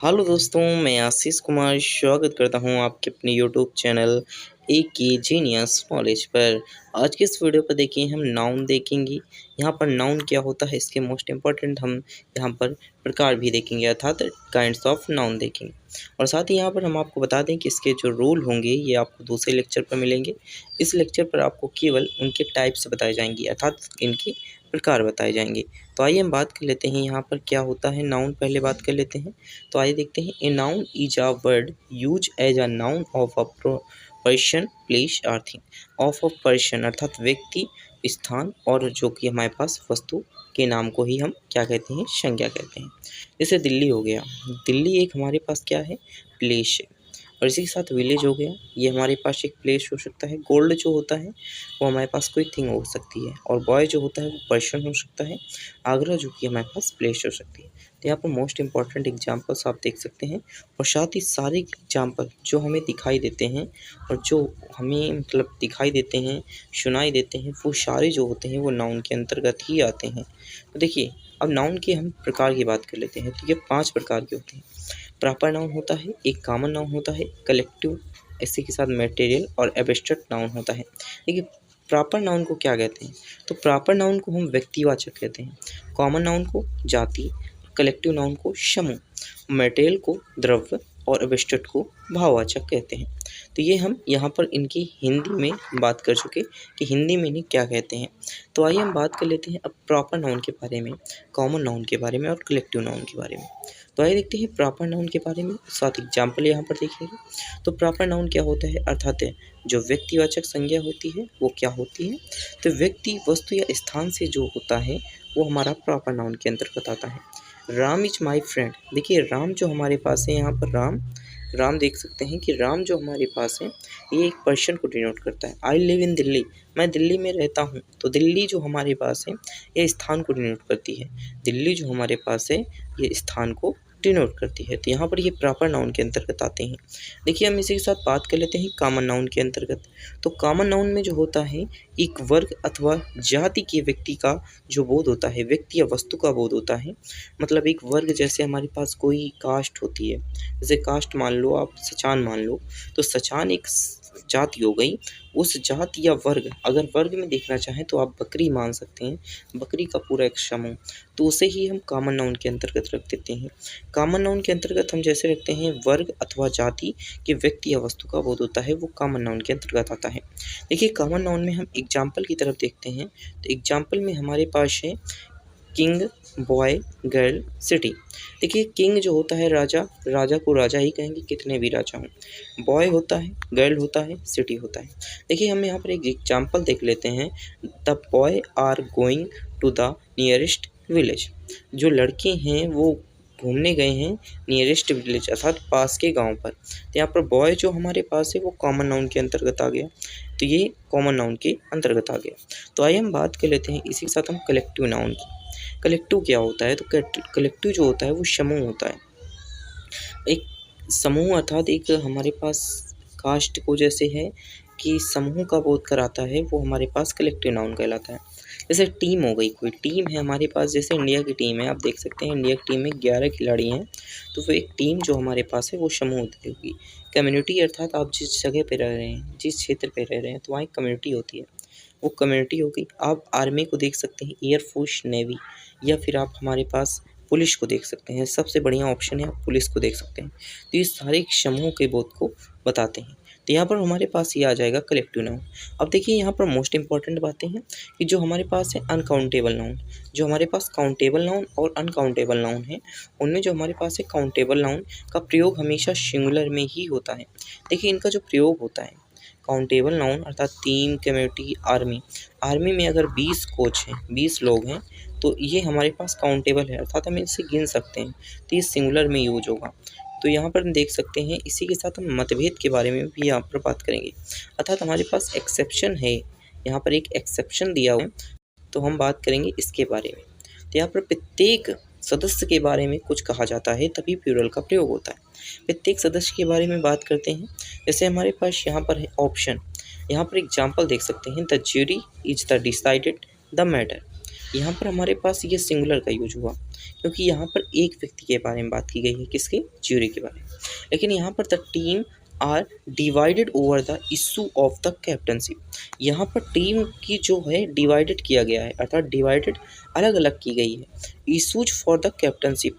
Hello दोस्तों, मैं आशीष कुमार स्वागत करता हूं आपके अपने यूट्यूब चैनल ए के जीनियस नॉलेज पर। आज के इस वीडियो पर देखिए हम नाउन देखेंगे। यहां पर नाउन क्या होता है, इसके मोस्ट इम्पॉर्टेंट हम यहां पर प्रकार भी देखेंगे, अर्थात काइंड्स ऑफ नाउन देखेंगे। और साथ ही यहां पर हम आपको बता दें कि इसके जो रूल होंगे ये आपको दूसरे लेक्चर पर मिलेंगे। इस लेक्चर पर आपको केवल उनके टाइप्स बताए जाएंगे, अर्थात इनके प्रकार बताए जाएंगे। तो आइए हम बात कर लेते हैं यहाँ पर क्या होता है नाउन, पहले बात कर लेते हैं। तो आइए देखते हैं। A noun is a word use as a noun of a person, place और थिंग। ऑफ अ पर्सन अर्थात व्यक्ति, स्थान और जो कि हमारे पास वस्तु के नाम को ही हम क्या कहते हैं, संज्ञा कहते हैं। जैसे दिल्ली हो गया, दिल्ली एक हमारे पास क्या है, प्लेस है। और इसी के साथ विलेज हो गया, ये हमारे पास एक प्लेस हो सकता है। गोल्ड जो होता है वो हमारे पास कोई थिंग हो सकती है। और बॉय जो होता है वो पर्सन हो सकता है। आगरा जो कि हमारे पास प्लेस हो सकती है। तो यहाँ पर मोस्ट इंपॉर्टेंट एग्जाम्पल्स आप देख सकते हैं। और साथ ही सारे एग्जाम्पल जो हमें दिखाई देते हैं और जो हमें मतलब दिखाई देते हैं, सुनाई देते हैं, वो सारे जो होते हैं वो नाउन के अंतर्गत ही आते हैं। तो देखिए, अब नाउन के हम प्रकार की बात कर लेते हैं। तो ये 5 प्रकार के होते हैं। प्रॉपर नाउन होता है, एक कॉमन नाउन होता है, कलेक्टिव, इसी के साथ मटेरियल और एब्स्ट्रैक्ट नाउन होता है। देखिए, प्रॉपर नाउन को क्या कहते हैं, तो प्रॉपर नाउन को हम व्यक्तिवाचक कहते हैं, कॉमन नाउन को जाति, कलेक्टिव नाउन को समूह, मटेरियल को द्रव्य और एब्स्ट्रैक्ट को भाववाचक कहते हैं। तो ये हम यहाँ पर इनकी हिंदी में बात कर चुके कि हिंदी में इन्हें क्या कहते हैं। तो आइए हम बात कर लेते हैं अब प्रॉपर नाउन के बारे में, कॉमन नाउन के बारे में और कलेक्टिव नाउन के बारे में। तो आइए देखते हैं प्रॉपर नाउन के बारे में, साथ एग्जाम्पल यहाँ पर देखेंगे। तो प्रॉपर नाउन क्या होता है, अर्थात जो व्यक्तिवाचक संज्ञा होती है वो क्या होती है, तो व्यक्ति, वस्तु या स्थान से जो होता है वो हमारा प्रॉपर नाउन के अंतर्गत आता है। राम इज माई फ्रेंड, देखिए राम जो हमारे पास है, यहाँ पर राम राम देख सकते हैं कि राम जो हमारे पास है ये एक पर्सन को डिनोट करता है। आई लिव इन दिल्ली, मैं दिल्ली में रहता हूँ। तो दिल्ली जो हमारे पास है ये स्थान को डिनोट करती है। दिल्ली जो हमारे पास है ये स्थान को डिनोट करती है। तो यहाँ पर ये प्रॉपर नाउन के अंतर्गत आते हैं। देखिए, हम इसी के साथ बात कर लेते हैं कॉमन नाउन के अंतर्गत। तो कॉमन नाउन में जो होता है एक वर्ग अथवा जाति के व्यक्ति का जो बोध होता है, व्यक्ति या वस्तु का बोध होता है। मतलब एक वर्ग, जैसे हमारे पास कोई कास्ट होती है, जैसे कास्ट मान लो आप, सचान मान लो, तो सचान एक जाति हो गई। उस जाति या वर्ग, अगर वर्ग में देखना चाहें तो आप बकरी मान सकते हैं, बकरी का पूरा एक समूह, तो उसे ही हम कॉमन नाउन के अंतर्गत रख देते हैं। कॉमन नाउन के अंतर्गत हम जैसे रखते हैं वर्ग अथवा जाति के व्यक्ति या वस्तु का बोध होता है, वो कॉमन नाउन के अंतर्गत आता है। देखिए, कॉमन नाउन में हम एग्जाम्पल की तरफ देखते हैं। तो एग्जाम्पल में हमारे पास है किंग, बॉय, गर्ल, सिटी। देखिए, किंग जो होता है राजा, राजा को राजा ही कहेंगे कितने भी राजा हों। बॉय होता है, गर्ल होता है, सिटी होता है। देखिए, हम यहाँ पर एक एग्जाम्पल देख लेते हैं। The boy are going to the nearest village, जो लड़के हैं वो घूमने गए हैं नियरेस्ट विलेज अर्थात पास के गांव पर। तो यहाँ पर बॉय जो हमारे पास है वो कॉमन नाउन के अंतर्गत आ गया, तो ये कॉमन नाउन के अंतर्गत आ गया। तो आइए हम बात कर लेते हैं इसी के साथ हम कलेक्टिव नाउन की। कलेक्टिव क्या होता है, तो कलेक्टिव जो होता है वो समूह होता है। एक समूह अर्थात एक हमारे पास कास्ट को जैसे है कि समूह का बोध कराता है, वो हमारे पास कलेक्टिव नाउन कहलाता है। जैसे टीम हो गई, कोई टीम है हमारे पास, जैसे इंडिया की टीम है, आप देख सकते हैं इंडिया की टीम में 11 खिलाड़ी हैं। तो वो एक टीम जो हमारे पास है वो समूह होगी। कम्युनिटी अर्थात आप जिस जगह पे रह रहे हैं, जिस क्षेत्र पे रह रहे हैं, तो वहाँ एक कम्युनिटी होती है, वो कम्युनिटी हो गई। आप आर्मी को देख सकते हैं, एयरफोर्स, नेवी, या फिर आप हमारे पास पुलिस को देख सकते हैं। सबसे बढ़िया ऑप्शन है, आप पुलिस को देख सकते हैं। तो ये सारे समूह के बोध को बताते हैं। तो यहाँ पर हमारे पास ये आ जाएगा कलेक्टिव नाउन। अब देखिए, यहाँ पर मोस्ट इंपॉर्टेंट बातें हैं कि जो हमारे पास है अनकाउंटेबल नाउन, जो हमारे पास काउंटेबल नाउन और अनकाउंटेबल नाउन है, उनमें जो हमारे पास है काउंटेबल नाउन का प्रयोग हमेशा सिंगुलर में ही होता है। देखिए, इनका जो प्रयोग होता है काउंटेबल नाउन अर्थात टीम, कम्युनिटी, आर्मी, आर्मी में अगर 20 कोच हैं, 20 लोग हैं, तो ये हमारे पास काउंटेबल है, अर्थात हम इसे गिन सकते हैं। तो ये सिंगुलर में यूज होगा। तो यहाँ पर हम देख सकते हैं, इसी के साथ हम मतभेद के बारे में भी यहाँ पर बात करेंगे, अर्थात हमारे पास एक्सेप्शन है, यहाँ पर एक एक्सेप्शन दिया हुआ है, तो हम बात करेंगे इसके बारे में। तो यहाँ पर प्रत्येक सदस्य के बारे में कुछ कहा जाता है तभी प्लूरल का प्रयोग होता है। प्रत्येक सदस्य के बारे में बात करते हैं। जैसे हमारे पास यहाँ पर है ऑप्शन, यहाँ पर एग्जाम्पल देख सकते हैं, the jury is the decided the matter. यहाँ पर हमारे पास ये सिंगुलर का यूज हुआ क्योंकि यहाँ पर एक व्यक्ति के बारे में बात की गई है, किसके, ज्यूरी के बारे में। लेकिन यहाँ पर the team are divided over the issue of the captainship, यहाँ पर टीम की जो है डिवाइडेड किया गया है, अर्थात डिवाइडेड अलग अलग की गई है। Issues for the captainship,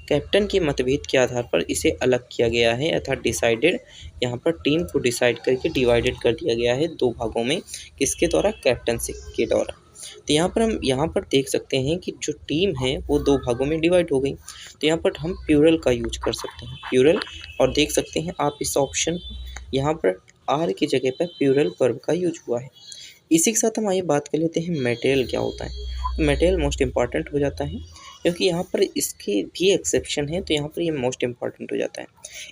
captain के मतभेद के आधार पर इसे अलग किया गया है, अर्थात डिसाइडेड, यहाँ पर टीम को डिसाइड करके डिवाइडेड कर दिया गया है दो भागों में, किसके द्वारा, कैप्टनशिप के द्वारा। तो यहाँ पर हम यहाँ पर देख सकते हैं कि जो टीम है वो दो भागों में डिवाइड हो गई। तो यहाँ पर हम प्लूरल का यूज कर सकते हैं, प्लूरल, और देख सकते हैं आप इस ऑप्शन यहाँ पर आर की जगह पर प्लूरल वर्ब का यूज हुआ है। इसी के साथ हम आइए बात कर लेते हैं मटेरियल क्या होता है। मटेरियल मोस्ट इम्पॉर्टेंट हो जाता है क्योंकि यहाँ पर इसके भी एक्सेप्शन है, तो यहाँ पर ये मोस्ट इम्पॉर्टेंट हो जाता है।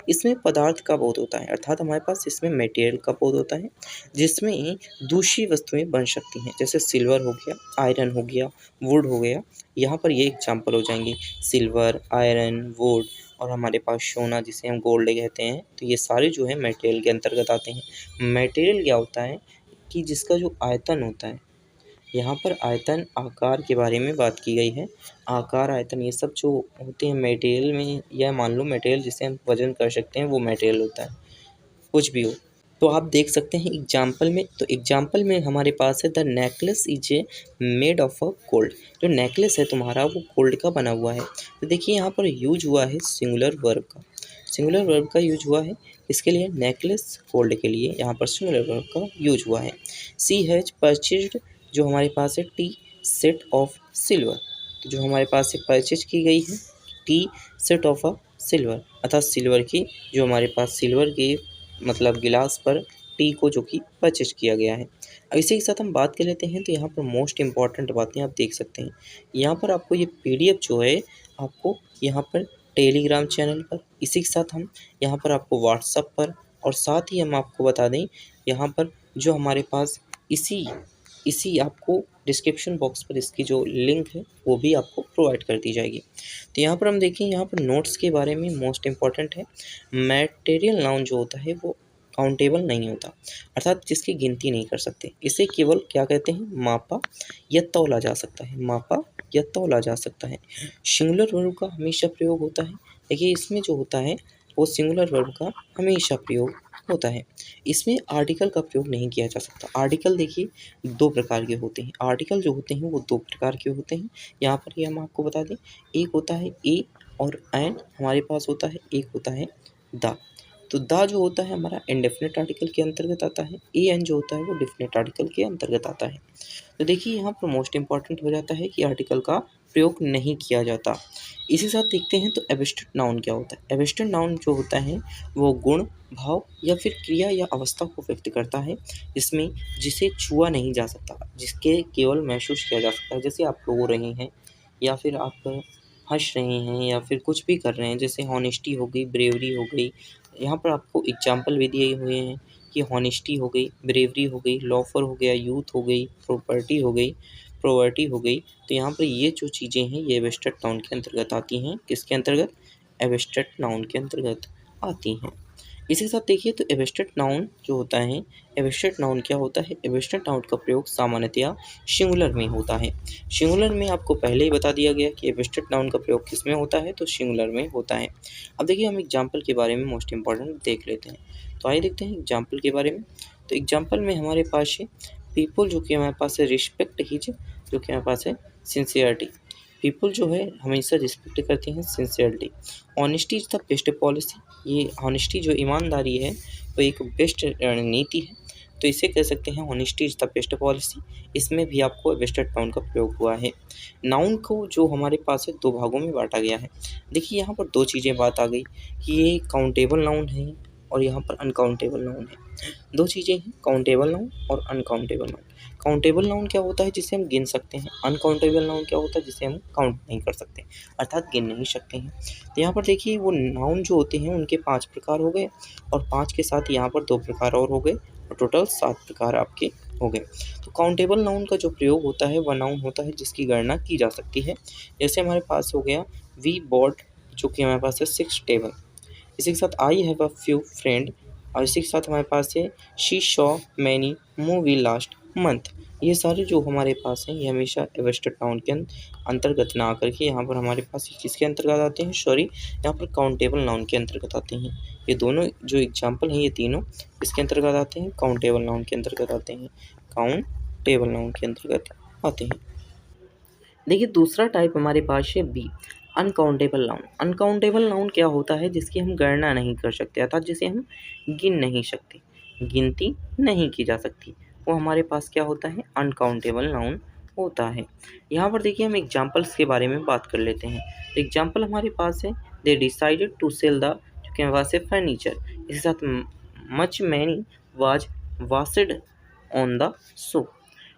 इसमें पदार्थ का बोध होता है, अर्थात हमारे पास इसमें मटेरियल का बोध होता है जिसमें दूसरी वस्तुएं बन सकती हैं, जैसे सिल्वर हो गया, आयरन हो गया, वुड हो गया। यहाँ पर ये एग्जाम्पल हो जाएंगे, सिल्वर, आयरन, वुड, और हमारे पास सोना जिसे हम गोल्ड कहते हैं। तो ये सारे जो है मटेरियल के अंतर्गत आते हैं। मटेरियल क्या होता है कि जिसका जो आयतन होता है, यहाँ पर आयतन आकार के बारे में बात की गई है। आकार, आयतन, ये सब जो होते हैं मटेरियल में, या मान लो मटेरियल जिसे हम वजन कर सकते हैं वो मटेरियल होता है, कुछ भी हो। तो आप देख सकते हैं एग्जाम्पल में, तो एग्जाम्पल में हमारे पास है the necklace is a made of a gold, जो नेकलेस है तुम्हारा वो गोल्ड का बना हुआ है। तो देखिए यहाँ पर यूज हुआ है सिंगुलर वर्ब का, सिंगुलर वर्ब का यूज हुआ है इसके लिए, नेकलेस गोल्ड के लिए यहाँ पर सिंगुलर वर्ब का यूज हुआ है। सी हैज परचेज्ड, जो हमारे पास है टी सेट ऑफ सिल्वर, तो जो हमारे पास से परचेज की गई है T set of a silver, अर्थात सिल्वर की, जो हमारे पास सिल्वर की मतलब गिलास पर टी को जो कि परचेज किया गया है। अब इसी के साथ हम बात कर लेते हैं, तो यहाँ पर मोस्ट इम्पॉर्टेंट बातें आप देख सकते हैं। यहाँ पर आपको ये पीडीएफ जो है आपको यहाँ पर टेलीग्राम चैनल पर, इसी के साथ हम यहाँ पर आपको व्हाट्सएप पर, और साथ ही हम आपको बता दें यहाँ पर जो हमारे पास इसी आपको डिस्क्रिप्शन बॉक्स पर इसकी जो लिंक है वो भी आपको प्रोवाइड कर दी जाएगी। तो यहाँ पर हम देखें, यहाँ पर नोट्स के बारे में मोस्ट इम्पॉर्टेंट है, मटेरियल नाउन जो होता है वो काउंटेबल नहीं होता, अर्थात जिसकी गिनती नहीं कर सकते, इसे केवल क्या कहते हैं, मापा या तौला जा सकता है, मापा या तौला जा सकता है। सिंगुलर वर्ब का हमेशा प्रयोग होता है, देखिए इसमें जो होता है वो सिंगुलर वर्ब का हमेशा प्रयोग होता है। इसमें आर्टिकल का प्रयोग नहीं किया जा सकता। आर्टिकल देखिए दो प्रकार के होते हैं, आर्टिकल जो होते हैं वो दो प्रकार के होते हैं। यहाँ पर ये हम आपको बता दें, एक होता है ए और एन, हमारे पास होता है एक होता है द। तो द जो होता है हमारा इंडेफिनिट आर्टिकल के अंतर्गत आता है, ए एन जो होता है वो डेफिनेट आर्टिकल के अंतर्गत आता है। तो देखिए यहाँ पर मोस्ट इम्पॉर्टेंट हो जाता है कि आर्टिकल का प्रयोग नहीं किया जाता। इसी साथ देखते हैं तो एब्स्ट्रैक्ट नाउन क्या होता है। एब्स्ट्रैक्ट नाउन जो होता है वो गुण, भाव या फिर क्रिया या अवस्था को व्यक्त करता है, जिसमें जिसे छुआ नहीं जा सकता, जिसके केवल महसूस किया जा सकता है। जैसे आप रो रहे हैं या फिर आप हंस रहे हैं या फिर कुछ भी कर रहे हैं, जैसे हॉनेस्टी हो गई, ब्रेवरी हो गई। यहाँ पर आपको एग्जाम्पल भी दिए हुए हैं कि हॉनेस्टी हो गई, ब्रेवरी हो गई, लॉफर हो गया, यूथ हो गई, प्रॉपर्टी हो गई, प्रोवर्टी हो गई। तो यहाँ पर ये जो चीज़ें हैं ये एब्स्ट्रैक्ट नाउन के अंतर्गत आती हैं, किसके अंतर्गत, एब्स्ट्रैक्ट नाउन के अंतर्गत आती हैं। इसी के साथ देखिए तो एब्स्ट्रैक्ट नाउन जो होता है, एब्स्ट्रैक्ट नाउन क्या होता है, एब्स्ट्रैक्ट नाउन का प्रयोग सामान्यतया सिंगुलर में होता है। सिंगुलर में आपको पहले ही बता दिया गया कि एब्स्ट्रैक्ट नाउन का प्रयोग किस में होता है, तो सिंगुलर में होता है। अब देखिए हम एग्जाम्पल के बारे में मोस्ट इंपॉर्टेंट देख लेते हैं। तो आइए देखते हैं एग्जाम्पल के बारे में। तो एग्जाम्पल में हमारे पास है पीपल, जो कि हमारे पास है रिस्पेक्ट हिज, जो कि हमारे पास है सिंसियरिटी। पीपल जो है हमेशा रिस्पेक्ट करते हैं sincerity. Honesty is the best policy, ये ऑनेस्टी जो ईमानदारी है वो एक बेस्ट रणनीति है, तो इसे कह सकते हैं honesty is the best policy. इसमें भी आपको एब्स्ट्रैक्ट नाउन का प्रयोग हुआ है। नाउन को जो हमारे पास है दो भागों में बांटा गया है। देखिए यहाँ पर दो चीज़ें बात आ गई कि ये काउंटेबल नाउन है और यहाँ पर अनकाउंटेबल नाउन है। दो चीज़ें हैं, काउंटेबल नाउन और अनकाउंटेबल नाउन। काउंटेबल नाउन क्या होता है, जिसे हम गिन सकते हैं। अनकाउंटेबल नाउन क्या होता है, जिसे हम काउंट नहीं कर सकते, अर्थात गिन नहीं सकते हैं। तो यहाँ पर देखिए वो नाउन जो होते हैं उनके 5 प्रकार हो गए, और 5 के साथ यहाँ पर 2 प्रकार और हो गए, और टोटल 7 प्रकार आपके हो गए। तो काउंटेबल नाउन का जो प्रयोग होता है वह नाउन होता है जिसकी गणना की जा सकती है। जैसे हमारे पास हो गया वी बॉट, जो कि हमारे पास है 6 टेबल। इसी के साथ I have a few friend, और इसी के साथ हमारे पास है she Shaw many movie last month. ये सारे जो हमारे पास हैं ये हमेशा एब्स्ट्रैक्ट नाउन के अंतर्गत ना आकर के यहाँ पर हमारे पास किसके अंतर्गत आते हैं, सॉरी, यहाँ पर काउंटेबल नाउन के अंतर्गत आते हैं। ये दोनों जो एग्जाम्पल हैं ये तीनों इसके अंतर्गत आते हैं, काउंटेबल नाउन के अंतर्गत आते हैं, काउंटेबल नाउन के अंतर्गत आते हैं। देखिए दूसरा टाइप हमारे पास है B, uncountable noun. Uncountable noun क्या होता है, जिसकी हम गणना नहीं कर सकते, अर्थात जिसे हम गिन नहीं सकते, गिनती नहीं की जा सकती, वो हमारे पास क्या होता है, अनकाउंटेबल नाउन होता है। यहाँ पर देखिए हम एग्जाम्पल्स के बारे में बात कर लेते हैं। एग्जाम्पल हमारे पास है, they decided to sell the, जो कि हमारे पास है फर्नीचर, इसके साथ much many was wasted on the show.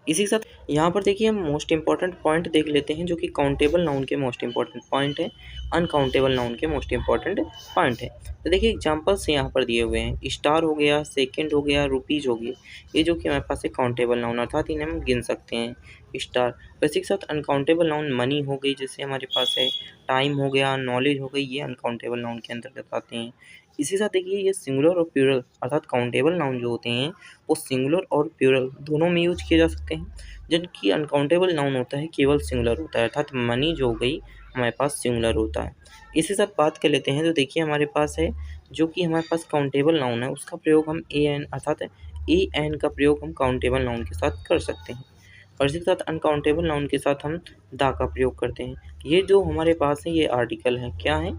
इसी के साथ यहाँ पर देखिए हम मोस्ट इंपॉर्टेंट पॉइंट देख लेते हैं, जो कि काउंटेबल नाउन के मोस्ट इंपॉर्टेंट पॉइंट है, अनकाउंटेबल नाउन के मोस्ट इंपॉर्टेंट पॉइंट है। तो देखिए एग्जांपल्स यहाँ पर दिए हुए हैं, स्टार हो गया, सेकंड हो गया, रुपीज़ हो गई, ये जो कि हमारे पास है काउंटेबल नाउन, अर्थात इन्हें हम गिन सकते हैं, स्टार। इसी के साथ अनकाउंटेबल नाउन मनी हो गई, जैसे हमारे पास है टाइम हो गया, नॉलेज हो गई, ये अनकाउंटेबल नाउन के अंतर्गत आते हैं। इसी के साथ देखिए ये सिंगुलर और प्लूरल, अर्थात काउंटेबल नाउन जो होते हैं वो सिंगुलर और प्लूरल दोनों में यूज किए जा सकते हैं, जबकि अनकाउंटेबल नाउन होता है केवल सिंगुलर होता है, अर्थात मनी जो हो गई हमारे पास सिंगुलर होता है। इसी साथ बात कर लेते हैं, तो देखिए हमारे पास है जो कि हमारे पास काउंटेबल नाउन है, उसका प्रयोग हम ए एन, अर्थात ए एन का प्रयोग हम काउंटेबल नाउन के साथ कर सकते हैं, और इसी के साथ अनकाउंटेबल नाउन के साथ हम दा का प्रयोग करते हैं। ये जो हमारे पास है ये आर्टिकल है, क्या है,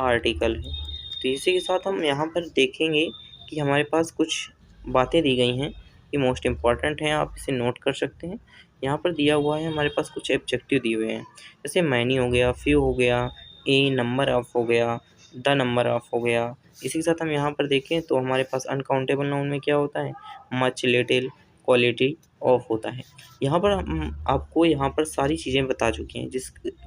आर्टिकल है। तो इसी के साथ हम यहाँ पर देखेंगे कि हमारे पास कुछ बातें दी गई हैं, ये मोस्ट इम्पॉर्टेंट हैं, आप इसे नोट कर सकते हैं। यहाँ पर दिया हुआ है हमारे पास कुछ एब्जेक्टिव दिए हुए हैं, जैसे मैनी हो गया, फ्यू हो गया, ए नंबर ऑफ हो गया, द नंबर ऑफ हो गया। इसी के साथ हम यहाँ पर देखें तो हमारे पास अनकाउंटेबल नाउन में क्या होता है, मच, लिटिल, क्वालिटी ऑफ होता है। यहाँ पर हम आपको यहाँ पर सारी चीज़ें बता चुके हैं।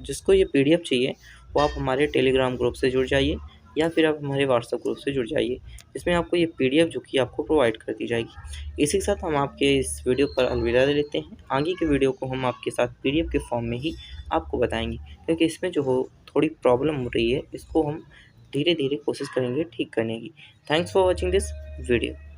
जिसको ये पीडीएफ चाहिए वो आप हमारे टेलीग्राम ग्रुप से जुड़ जाइए, या फिर आप हमारे व्हाट्सएप ग्रुप से जुड़ जाइए, इसमें आपको ये पीडीएफ जो कि आपको प्रोवाइड कर दी जाएगी। इसी के साथ हम आपके इस वीडियो पर अलविदा दे लेते हैं। आगे की वीडियो को हम आपके साथ पीडीएफ के फॉर्म में ही आपको बताएंगे, क्योंकि इसमें जो हो थोड़ी प्रॉब्लम हो रही है, इसको हम धीरे धीरे कोशिश करेंगे ठीक करने की। Thanks for watching this video.